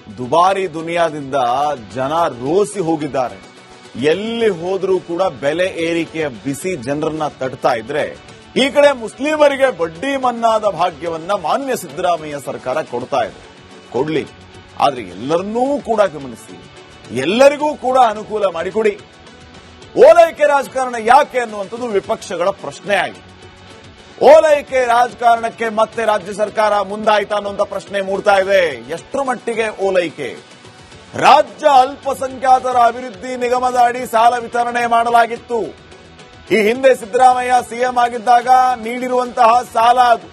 ದುಬಾರಿ ದುನಿಯಾದಿಂದ ಜನ ರೋಸಿ ಹೋಗಿದ್ದಾರೆ. ಎಲ್ಲಿ ಹೋದ್ರೂ ಕೂಡ ಬೆಲೆ ಏರಿಕೆಯ ಬಿಸಿ ಜನರನ್ನ ತಟ್ತಾ ಇದ್ರೆ, ಈ ಕಡೆ ಮುಸ್ಲಿಮರಿಗೆ ಬಡ್ಡಿ ಮನ್ನಾದ ಭಾಗ್ಯವನ್ನ ಮಾನ್ಯ ಸಿದ್ದರಾಮಯ್ಯ ಸರ್ಕಾರ ಕೊಡ್ತಾ ಇದೆ. ಕೊಡ್ಲಿ, ಆದ್ರೆ ಎಲ್ಲರನ್ನೂ ಕೂಡ ಗಮನಿಸಿ, ಎಲ್ಲರಿಗೂ ಕೂಡ ಅನುಕೂಲ ಮಾಡಿಕೊಡಿ. ಓಲೈಕೆ ರಾಜಕಾರಣ ಯಾಕೆ ಅನ್ನುವಂಥದ್ದು ವಿಪಕ್ಷಗಳ ಪ್ರಶ್ನೆ ಆಗಿದೆ. ಓಲೈಕೆ ರಾಜಕಾರಣಕ್ಕೆ ಮತ್ತೆ ರಾಜ್ಯ ಸರ್ಕಾರ ಮುಂದಾಯ್ತಾ ಅನ್ನುವಂಥ ಪ್ರಶ್ನೆ ಮೂಡ್ತಾ ಇದೆ. ಎಷ್ಟರ ಮಟ್ಟಿಗೆ ಓಲೈಕೆ? ರಾಜ್ಯ ಅಲ್ಪಸಂಖ್ಯಾತರ ಅಭಿವೃದ್ಧಿ ನಿಗಮದ ಅಡಿ ಸಾಲ ವಿತರಣೆ ಮಾಡಲಾಗಿತ್ತು. ಈ ಹಿಂದೆ ಸಿದ್ದರಾಮಯ್ಯ ಸಿಎಂ ಆಗಿದ್ದಾಗ ನೀಡಿರುವಂತಹ ಸಾಲ ಅದು.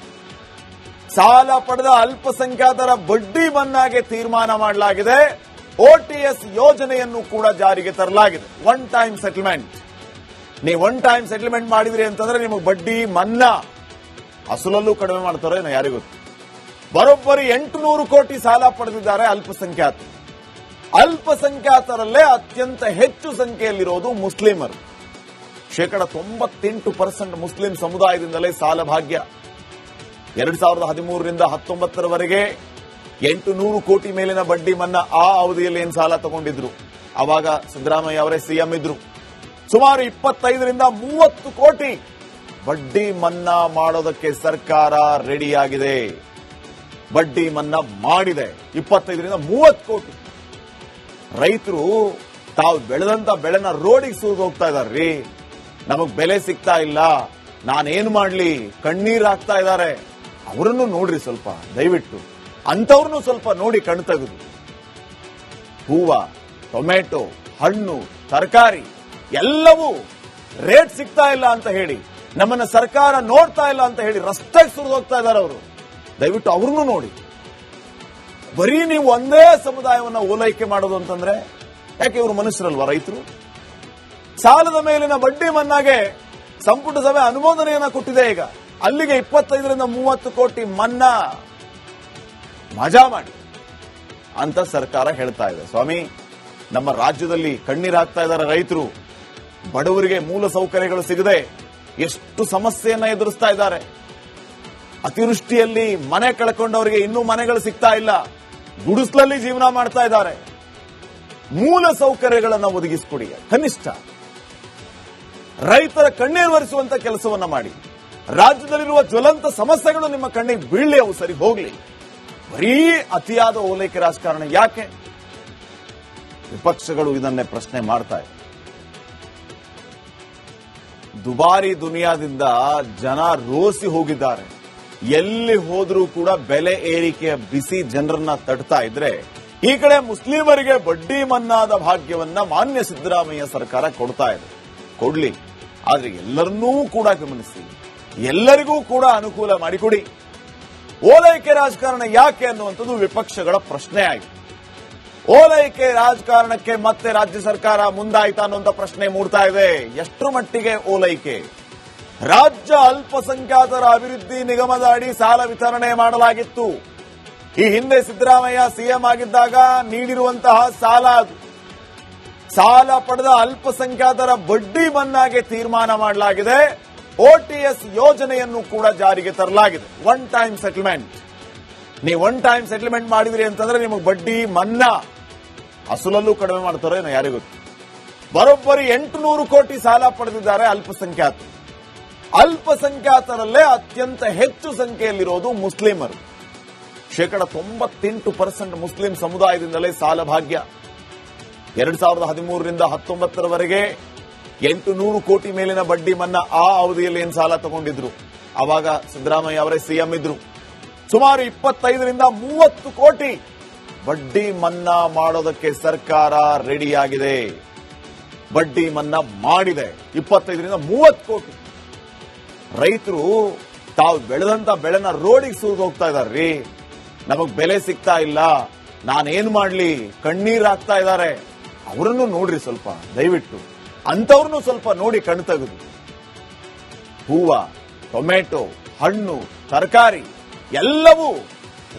ಸಾಲ ಪಡೆದ ಅಲ್ಪಸಂಖ್ಯಾತರ ಬಡ್ಡಿ ಮನ್ನಾಗೆ ತೀರ್ಮಾನ ಮಾಡಲಾಗಿದೆ. ಓಟಿಎಸ್ ಯೋಜನೆಯನ್ನು ಕೂಡ ಜಾರಿಗೆ ತರಲಾಗಿದೆ. One time settlement. ನೀವು ಒನ್ ಟೈಮ್ ಸೆಟಲ್ಮೆಂಟ್ ಮಾಡಿದ್ರಿ ಅಂತಂದ್ರೆ ನಿಮಗೆ ಬಡ್ಡಿ ಮನ್ನಾ. ಅಸಲಲ್ಲೂ ಕಡಿಮೆ ಮಾಡ್ತಾರೋ ಏನೋ ಯಾರಿಗೂ ಗೊತ್ತು. ಬರೋಬ್ಬರಿ 800 ಕೋಟಿ ಸಾಲ ಪಡೆದಿದ್ದಾರೆ ಅಲ್ಪಸಂಖ್ಯಾತರು. ಅಲ್ಪಸಂಖ್ಯಾತರಲ್ಲೇ ಅತ್ಯಂತ ಹೆಚ್ಚು ಸಂಖ್ಯೆಯಲ್ಲಿರೋದು ಮುಸ್ಲಿಮರು. 98% ಮುಸ್ಲಿಂ ಸಮುದಾಯದಿಂದಲೇ ಸಾಲ ಭಾಗ್ಯ. 2013ರಿಂದ 19ರವರೆಗೆ 800 ಕೋಟಿ ಮೇಲಿನ ಬಡ್ಡಿ ಮನ್ನಾ. ಆ ಅವಧಿಯಲ್ಲಿ ಏನು ಸಾಲ ತಗೊಂಡಿದ್ರು, ಅವಾಗ ಸಿದ್ದರಾಮಯ್ಯ ಅವರೇ ಸಿಎಂ ಇದ್ರು. ಸುಮಾರು 25ರಿಂದ 30 ಕೋಟಿ ಬಡ್ಡಿ ಮನ್ನಾ ಮಾಡೋದಕ್ಕೆ ಸರ್ಕಾರ ರೆಡಿಯಾಗಿದೆ. ಬಡ್ಡಿ ಮನ್ನಾ ಮಾಡಿದೆ. 25ರಿಂದ 30 ಕೋಟಿ. ರೈತರು ತಾವು ಬೆಳೆದಂತ ಬೆಳೆನ ರೋಡಿಗೆ ಸುರಿದು ಹೋಗ್ತಾ ಇದಾರ್ರಿ. ನಮಗ್ ಬೆಲೆ ಸಿಗ್ತಾ ಇಲ್ಲ, ನಾನೇನ್ ಮಾಡ್ಲಿ, ಕಣ್ಣೀರ್ ಹಾಕ್ತಾ ಇದ್ದಾರೆ. ಅವರನ್ನು ನೋಡ್ರಿ ಸ್ವಲ್ಪ, ದಯವಿಟ್ಟು ಅಂತವ್ರನ್ನು ಸ್ವಲ್ಪ ನೋಡಿ ಕಣ್ ತೆಗೆದು. ಹೂವ, ಟೊಮೆಟೊ, ಹಣ್ಣು, ತರಕಾರಿ ಎಲ್ಲವೂ ರೇಟ್ ಸಿಗ್ತಾ ಇಲ್ಲ ಅಂತ ಹೇಳಿ, ನಮ್ಮನ್ನ ಸರ್ಕಾರ ನೋಡ್ತಾ ಇಲ್ಲ ಅಂತ ಹೇಳಿ ರಸ್ತೆಗೆ ಸುರಿದು ಹೋಗ್ತಾ ಇದ್ದಾರೆ ಅವರು. ದಯವಿಟ್ಟು ಅವ್ರನ್ನು ನೋಡಿ. ಬರೀ ನೀವು ಒಂದೇ ಸಮುದಾಯವನ್ನ ಓಲೈಕೆ ಮಾಡೋದು ಅಂತಂದ್ರೆ ಯಾಕೆ? ಇವರು ಮನುಷ್ಯರಲ್ವಾ ರೈತರು? ಸಾಲದ ಮೇಲಿನ ಬಡ್ಡಿ ಮನ್ನಾಗೆ ಸಂಪುಟ ಸಭೆ ಅನುಮೋದನೆಯನ್ನ ಕೊಟ್ಟಿದೆ. ಈಗ ಅಲ್ಲಿಗೆ 25ರಿಂದ 30 ಕೋಟಿ ಮನ್ನಾ. ಮಜಾ ಮಾಡಿ ಅಂತ ಸರ್ಕಾರ ಹೇಳ್ತಾ ಇದೆ. ಸ್ವಾಮಿ, ನಮ್ಮ ರಾಜ್ಯದಲ್ಲಿ ಕಣ್ಣೀರ್ ಹಾಕ್ತಾ ಇದ್ದಾರೆ ರೈತರು. ಬಡವರಿಗೆ ಮೂಲ ಸೌಕರ್ಯಗಳು ಸಿಗದೆ ಎಷ್ಟು ಸಮಸ್ಯೆಯನ್ನ ಎದುರಿಸ್ತಾ ಇದ್ದಾರೆ. ಅತಿವೃಷ್ಟಿಯಲ್ಲಿ ಮನೆ ಕಳ್ಕೊಂಡವರಿಗೆ ಇನ್ನೂ ಮನೆಗಳು ಸಿಗ್ತಾ ಇಲ್ಲ. ಗುಡಿಸ್ಲಲ್ಲಿ ಜೀವನ ಮಾಡ್ತಾ ಇದ್ದಾರೆ. ಮೂಲ ಸೌಕರ್ಯಗಳನ್ನು ಒದಗಿಸಿಕೊಡಿ. ಕನಿಷ್ಠ ರೈತರ ಕಣ್ಣೀರು ಒರೆಸುವಂತ ಕೆಲಸವನ್ನ ಮಾಡಿ. ರಾಜ್ಯದಲ್ಲಿರುವ ಜ್ವಲಂತ ಸಮಸ್ಯೆಗಳು ನಿಮ್ಮ ಕಣ್ಣಿಗೆ ಬೀಳಲಿ, ಅವು ಸರಿ ಹೋಗ್ಲಿ. ಬರೀ ಅತಿಯಾದ ಓಲೈಕೆ ರಾಜಕಾರಣ ಯಾಕೆ? ವಿಪಕ್ಷಗಳು ಇದನ್ನೇ ಪ್ರಶ್ನೆ ಮಾಡ್ತಾ ಇದೆ. ದುಬಾರಿ ದುನಿಯಾದಿಂದ ಜನ ರೋಸಿ ಹೋಗಿದ್ದಾರೆ. ಎಲ್ಲಿ ಹೋದ್ರೂ ಕೂಡ ಬೆಲೆ ಏರಿಕೆಯ ಬಿಸಿ ಜನರನ್ನ ತಟ್ತಾ ಇದ್ರೆ, ಈ ಕಡೆ ಮುಸ್ಲಿಮರಿಗೆ ಬಡ್ಡಿ ಮನ್ನಾದ ಭಾಗ್ಯವನ್ನ ಮಾನ್ಯ ಸಿದ್ದರಾಮಯ್ಯ ಸರ್ಕಾರ ಕೊಡ್ತಾ ಇದೆ. ಕೊಡ್ಲಿ, ಆದ್ರೆ ಎಲ್ಲರನ್ನೂ ಕೂಡ ಗಮನಿಸಿ, ಎಲ್ಲರಿಗೂ ಕೂಡ ಅನುಕೂಲ ಮಾಡಿಕೊಡಿ. ಓಲೈಕೆ ರಾಜಕಾರಣ ಯಾಕೆ ಅನ್ನುವಂಥದ್ದು ವಿಪಕ್ಷಗಳ ಪ್ರಶ್ನೆ ಆಗಿದೆ. ಓಲೈಕೆ ರಾಜಕಾರಣಕ್ಕೆ ಮತ್ತೆ ರಾಜ್ಯ ಸರ್ಕಾರ ಮುಂದಾಯ್ತಾ ಅನ್ನುವಂಥ ಪ್ರಶ್ನೆ ಮೂಡ್ತಾ ಇದೆ. ಎಷ್ಟರ ಮಟ್ಟಿಗೆ ಓಲೈಕೆ? ರಾಜ್ಯ ಅಲ್ಪಸಂಖ್ಯಾತರ ಅಭಿವೃದ್ಧಿ ನಿಗಮದ ಅಡಿ ಸಾಲ ವಿತರಣೆ ಮಾಡಲಾಗಿತ್ತು. ಈ ಹಿಂದೆ ಸಿದ್ದರಾಮಯ್ಯ ಸಿಎಂ ಆಗಿದ್ದಾಗ ನೀಡಿರುವಂತಹ ಸಾಲ ಅದು. ಸಾಲ ಪಡೆದ ಅಲ್ಪಸಂಖ್ಯಾತರ ಬಡ್ಡಿ ಮನ್ನಾಗೆ ತೀರ್ಮಾನ ಮಾಡಲಾಗಿದೆ. ಓಟಿಎಸ್ ಯೋಜನೆಯನ್ನು ಕೂಡ ಜಾರಿಗೆ ತರಲಾಗಿದೆ. One time settlement. ನೀವು ಒನ್ ಟೈಮ್ ಸೆಟಲ್ಮೆಂಟ್ ಮಾಡಿದ್ರಿ ಅಂತಂದ್ರೆ ನಿಮಗೆ ಬಡ್ಡಿ ಮನ್ನಾ. ಅಸಲಲ್ಲೂ ಕಡಿಮೆ ಮಾಡ್ತಾರೋ ಏನೋ ಯಾರಿಗೂ ಗೊತ್ತು. ಬರೋಬ್ಬರಿ 800 ಕೋಟಿ ಸಾಲ ಪಡೆದಿದ್ದಾರೆ ಅಲ್ಪಸಂಖ್ಯಾತರು. ಅಲ್ಪಸಂಖ್ಯಾತರಲ್ಲೇ ಅತ್ಯಂತ ಹೆಚ್ಚು ಸಂಖ್ಯೆಯಲ್ಲಿರೋದು ಮುಸ್ಲಿಮರು. 98% ಮುಸ್ಲಿಂ ಸಮುದಾಯದಿಂದಲೇ ಸಾಲ ಭಾಗ್ಯ. 2013ರಿಂದ 19ರವರೆಗೆ 800 ಕೋಟಿ ಮೇಲಿನ ಬಡ್ಡಿ ಮನ್ನಾ. ಆ ಅವಧಿಯಲ್ಲಿ ಏನು ಸಾಲ ತಗೊಂಡಿದ್ರು, ಅವಾಗ ಸಿದ್ದರಾಮಯ್ಯ ಅವರೇ ಸಿಎಂ ಇದ್ರು. ಸುಮಾರು 25ರಿಂದ 30 ಕೋಟಿ ಬಡ್ಡಿ ಮನ್ನಾ ಮಾಡೋದಕ್ಕೆ ಸರ್ಕಾರ ರೆಡಿಯಾಗಿದೆ. ಬಡ್ಡಿ ಮನ್ನಾ ಮಾಡಿದೆ. 25ರಿಂದ 30 ಕೋಟಿ. ರೈತರು ತಾವು ಬೆಳೆದಂತ ಬೆಳೆನ ರೋಡಿಗೆ ಸುರಿದು ಹೋಗ್ತಾ ಇದಾರ್ರಿ. ನಮಗ್ ಬೆಲೆ ಸಿಗ್ತಾ ಇಲ್ಲ, ನಾನೇನ್ ಮಾಡ್ಲಿ, ಕಣ್ಣೀರ್ ಹಾಕ್ತಾ ಇದ್ದಾರೆ. ಅವರನ್ನು ನೋಡ್ರಿ ಸ್ವಲ್ಪ, ದಯವಿಟ್ಟು ಅಂತವ್ರನ್ನು ಸ್ವಲ್ಪ ನೋಡಿ ಕಣ್ ತೆಗೆದು. ಹೂವ, ಟೊಮೆಟೊ, ಹಣ್ಣು, ತರಕಾರಿ ಎಲ್ಲವೂ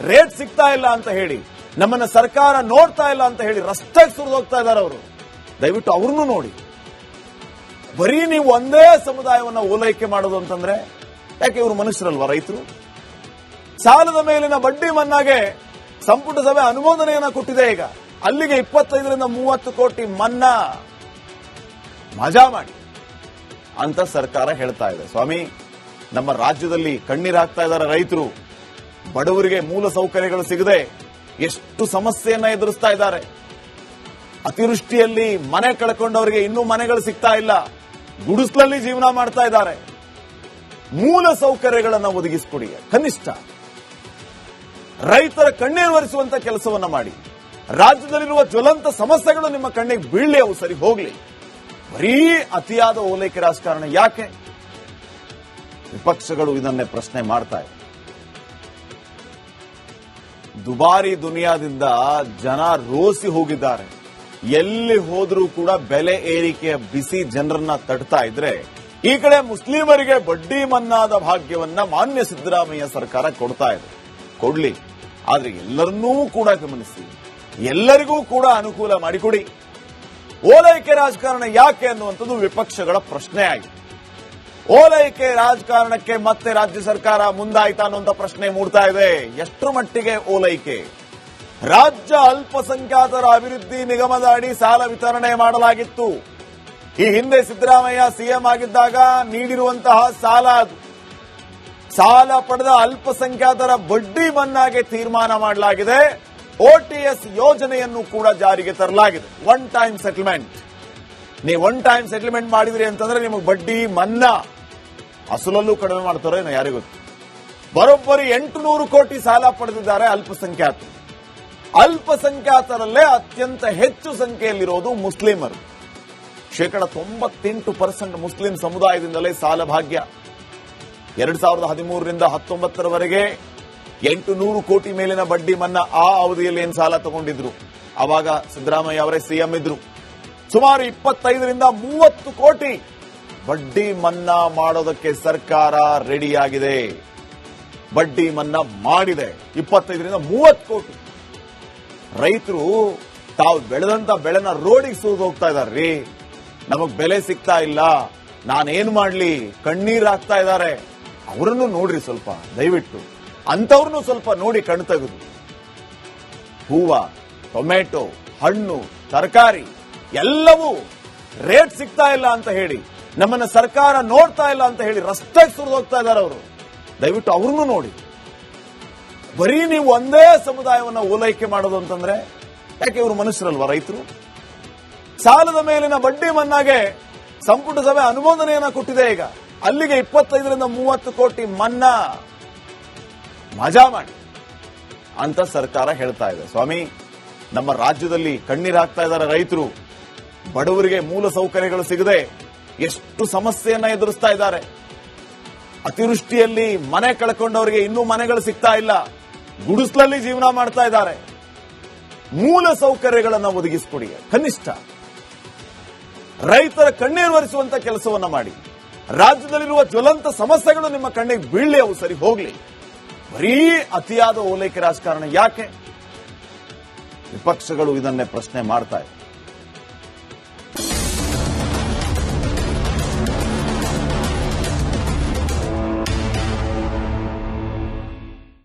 ರೇಟ್ ಸಿಗ್ತಾ ಇಲ್ಲ ಅಂತ ಹೇಳಿ, ನಮ್ಮನ್ನ ಸರ್ಕಾರ ನೋಡ್ತಾ ಇಲ್ಲ ಅಂತ ಹೇಳಿ ರಸ್ತೆಗೆ ಸುರಿದು ಹೋಗ್ತಾ ಇದ್ದಾರೆ ಅವರು. ದಯವಿಟ್ಟು ಅವ್ರನ್ನು ನೋಡಿ. ಬರೀ ನೀವು ಒಂದೇ ಸಮುದಾಯವನ್ನ ಓಲೈಕೆ ಮಾಡೋದು ಅಂತಂದ್ರೆ ಯಾಕೆ? ಇವರು ಮನುಷ್ಯರಲ್ವಾ ರೈತರು? ಸಾಲದ ಮೇಲಿನ ಬಡ್ಡಿ ಮನ್ನಾಗೆ ಸಂಪುಟ ಸಭೆ ಅನುಮೋದನೆಯನ್ನ ಕೊಟ್ಟಿದೆ. ಈಗ ಅಲ್ಲಿಗೆ 25ರಿಂದ 30 ಕೋಟಿ ಮನ್ನಾ, ಮಜಾ ಮಾಡಿ ಅಂತ ಸರ್ಕಾರ ಹೇಳ್ತಾ ಇದೆ. ಸ್ವಾಮಿ, ನಮ್ಮ ರಾಜ್ಯದಲ್ಲಿ ಕಣ್ಣೀರು ಹಾಕ್ತಾ ಇದ್ದಾರೆ ರೈತರು. ಬಡವರಿಗೆ ಮೂಲ ಸೌಕರ್ಯಗಳು ಸಿಗದೆ ಎಷ್ಟು ಸಮಸ್ಯೆಯನ್ನ ಎದುರಿಸ್ತಾ ಇದ್ದಾರೆ. ಅತಿವೃಷ್ಟಿಯಲ್ಲಿ ಮನೆ ಕಳ್ಕೊಂಡವರಿಗೆ ಇನ್ನೂ ಮನೆಗಳು ಸಿಗ್ತಾ ಇಲ್ಲ, ಗುಡಿಸಲಲ್ಲಿ ಜೀವನ ಮಾಡ್ತಾ ಇದ್ದಾರೆ. ಮೂಲ ಸೌಕರ್ಯಗಳನ್ನು ಒದಗಿಸಿಕೊಡಿ. ಕನಿಷ್ಠ ರೈತರ ಕಣ್ಣೀರು ಒರೆಸುವಂತ ಕೆಲಸವನ್ನ ಮಾಡಿ. ರಾಜ್ಯದಲ್ಲಿರುವ ಜ್ವಲಂತ ಸಮಸ್ಯೆಗಳು ನಿಮ್ಮ ಕಣ್ಣಿಗೆ ಬೀಳಲಿ, ಅವು ಸರಿ ಹೋಗ್ಲಿ. ಬರೀ ಅತಿಯಾದ ಓಲೈಕೆ ರಾಜಕಾರಣ ಯಾಕೆ? ವಿಪಕ್ಷಗಳು ಇದನ್ನೇ ಪ್ರಶ್ನೆ ಮಾಡ್ತಾ ಇದೆ. ದುಬಾರಿ ದುನಿಯಾದಿಂದ ಜನ ರೋಸಿ ಹೋಗಿದ್ದಾರೆ. ಎಲ್ಲಿ ಹೋದ್ರೂ ಕೂಡ ಬೆಲೆ ಏರಿಕೆಯ ಬಿಸಿ ಜನರನ್ನ ತಡ್ತಾ ಇದ್ರೆ, ಈ ಕಡೆ ಮುಸ್ಲಿಮರಿಗೆ ಬಡ್ಡಿ ಮನ್ನಾದ ಭಾಗ್ಯವನ್ನ ಮಾನ್ಯ ಸಿದ್ದರಾಮಯ್ಯ ಸರ್ಕಾರ ಕೊಡ್ತಾ ಇದೆ. ಕೊಡ್ಲಿ, ಆದ್ರೆ ಎಲ್ಲರನ್ನೂ ಕೂಡ ಗಮನಿಸಿ, ಎಲ್ಲರಿಗೂ ಕೂಡ ಅನುಕೂಲ ಮಾಡಿಕೊಡಿ. ಓಲೈಕೆ ರಾಜಕಾರಣ ಯಾಕೆ ಅನ್ನುವಂಥದ್ದು ವಿಪಕ್ಷಗಳ ಪ್ರಶ್ನೆ ಆಗಿದೆ. ಓಲೈಕೆ ರಾಜಕಾರಣಕ್ಕೆ ಮತ್ತೆ ರಾಜ್ಯ ಸರ್ಕಾರ ಮುಂದಾಯ್ತಾ ಅನ್ನುವಂಥ ಪ್ರಶ್ನೆ ಮೂಡ್ತಾ ಇದೆ. ಎಷ್ಟರ ಮಟ್ಟಿಗೆ ಓಲೈಕೆ? ರಾಜ್ಯ ಅಲ್ಪಸಂಖ್ಯಾತರ ಅಭಿವೃದ್ಧಿ ನಿಗಮದ ಅಡಿ ಸಾಲ ವಿತರಣೆ ಮಾಡಲಾಗಿತ್ತು. ಈ ಹಿಂದೆ ಸಿದ್ದರಾಮಯ್ಯ ಸಿಎಂ ಆಗಿದ್ದಾಗ ನೀಡಿರುವಂತಹ ಸಾಲ ಅದು. ಸಾಲ ಪಡೆದ ಅಲ್ಪಸಂಖ್ಯಾತರ ಬಡ್ಡಿ ಮನ್ನಾಗೆ ತೀರ್ಮಾನ ಮಾಡಲಾಗಿದೆ. ಓಟಿಎಸ್ ಯೋಜನೆಯನ್ನು ಕೂಡ ಜಾರಿಗೆ ತರಲಾಗಿದೆ. One time settlement. ನೀವು ಒನ್ ಟೈಮ್ ಸೆಟಲ್ಮೆಂಟ್ ಮಾಡಿದ್ರಿ ಅಂತಂದ್ರೆ ನಿಮಗೆ ಬಡ್ಡಿ ಮನ್ನಾ, ಅಸಲಲ್ಲೂ ಕಡಿಮೆ ಮಾಡ್ತಾರೋ ಏನೋ ಯಾರಿಗೂ ಗೊತ್ತು. ಬರೋಬ್ಬರಿ 800 ಕೋಟಿ ಸಾಲ ಪಡೆದಿದ್ದಾರೆ ಅಲ್ಪಸಂಖ್ಯಾತರು. ಅಲ್ಪಸಂಖ್ಯಾತರಲ್ಲೇ ಅತ್ಯಂತ ಹೆಚ್ಚು ಸಂಖ್ಯೆಯಲ್ಲಿರೋದು ಮುಸ್ಲಿಮರು. 98% ಮುಸ್ಲಿಂ ಸಮುದಾಯದಿಂದಲೇ ಸಾಲ ಭಾಗ್ಯ. 2013ರಿಂದ 19ರವರೆಗೆ 800 ಕೋಟಿ ಮೇಲಿನ ಬಡ್ಡಿ ಮನ್ನಾ. ಆ ಅವಧಿಯಲ್ಲಿ ಏನು ಸಾಲ ತಗೊಂಡಿದ್ರು, ಅವಾಗ ಸಿದ್ದರಾಮಯ್ಯ ಅವರೇ ಸಿಎಂ ಇದ್ರು. ಸುಮಾರು 25ರಿಂದ 30 ಕೋಟಿ ಬಡ್ಡಿ ಮನ್ನಾ ಮಾಡೋದಕ್ಕೆ ಸರ್ಕಾರ ರೆಡಿಯಾಗಿದೆ. ಬಡ್ಡಿ ಮನ್ನಾ ಮಾಡಿದೆ. 25ರಿಂದ 30 ಕೋಟಿ. ರೈತರು ತಾವು ಬೆಳೆದಂತ ಬೆಳೆನ ರೋಡಿಗೆ ಸುರಿದು ಹೋಗ್ತಾ ಇದಾರ್ರಿ. ನಮಗ್ ಬೆಲೆ ಸಿಗ್ತಾ ಇಲ್ಲ, ನಾನೇನ್ ಮಾಡ್ಲಿ, ಕಣ್ಣೀರ್ ಹಾಕ್ತಾ ಇದ್ದಾರೆ. ಅವರನ್ನು ನೋಡ್ರಿ ಸ್ವಲ್ಪ, ದಯವಿಟ್ಟು ಅಂತವ್ರನ್ನು ಸ್ವಲ್ಪ ನೋಡಿ ಕಣ್ ತೆಗೆದು. ಹೂವ, ಟೊಮೆಟೊ, ಹಣ್ಣು, ತರಕಾರಿ ಎಲ್ಲವೂ ರೇಟ್ ಸಿಗ್ತಾ ಇಲ್ಲ ಅಂತ ಹೇಳಿ, ನಮ್ಮನ್ನ ಸರ್ಕಾರ ನೋಡ್ತಾ ಇಲ್ಲ ಅಂತ ಹೇಳಿ ರಸ್ತೆಗೆ ಸುರಿದು ಹೋಗ್ತಾ ಇದ್ದಾರೆ ಅವರು. ದಯವಿಟ್ಟು ಅವ್ರನ್ನು ನೋಡಿ. ಬರೀ ನೀವು ಒಂದೇ ಸಮುದಾಯವನ್ನ ಓಲೈಕೆ ಮಾಡೋದು ಅಂತಂದ್ರೆ ಯಾಕೆ? ಇವರು ಮನುಷ್ಯರಲ್ವಾ ರೈತರು? ಸಾಲದ ಮೇಲಿನ ಬಡ್ಡಿ ಮನ್ನಾಗೆ ಸಂಪುಟ ಸಭೆ ಅನುಮೋದನೆಯನ್ನ ಕೊಟ್ಟಿದೆ. ಈಗ ಅಲ್ಲಿಗೆ 25ರಿಂದ 30 ಕೋಟಿ ಮನ್ನಾ, ಮಜಾ ಮಾಡಿ ಅಂತ ಸರ್ಕಾರ ಹೇಳ್ತಾ ಇದೆ. ಸ್ವಾಮಿ, ನಮ್ಮ ರಾಜ್ಯದಲ್ಲಿ ಕಣ್ಣೀರು ಹಾಕ್ತಾ ಇದ್ದಾರೆ ರೈತರು. ಬಡವರಿಗೆ ಮೂಲ ಸೌಕರ್ಯಗಳು ಸಿಗದೆ ಎಷ್ಟು ಸಮಸ್ಯೆಯನ್ನ ಎದುರಿಸ್ತಾ ಇದ್ದಾರೆ. ಅತಿವೃಷ್ಟಿಯಲ್ಲಿ ಮನೆ ಕಳ್ಕೊಂಡವರಿಗೆ ಇನ್ನೂ ಮನೆಗಳು ಸಿಗ್ತಾ ಇಲ್ಲ, ಗುಡಿಸಲಲ್ಲಿ ಜೀವನ ಮಾಡ್ತಾ ಇದ್ದಾರೆ. ಮೂಲ ಸೌಕರ್ಯಗಳನ್ನು ಒದಗಿಸಿಕೊಡಿ. ಕನಿಷ್ಠ ರೈತರ ಕಣ್ಣೀರು ಒರೆಸುವಂತ ಕೆಲಸವನ್ನ ಮಾಡಿ. ರಾಜ್ಯದಲ್ಲಿರುವ ಜ್ವಲಂತ ಸಮಸ್ಯೆಗಳು ನಿಮ್ಮ ಕಣ್ಣಿಗೆ ಬೀಳಲಿ, ಅವು ಸರಿ ಹೋಗ್ಲಿ. ಬರೀ ಅತಿಯಾದ ಓಲೈಕೆ ರಾಜಕಾರಣ ಯಾಕೆ? ವಿಪಕ್ಷಗಳು ಇದನ್ನೇ ಪ್ರಶ್ನೆ ಮಾಡ್ತಾ ಇದೆ.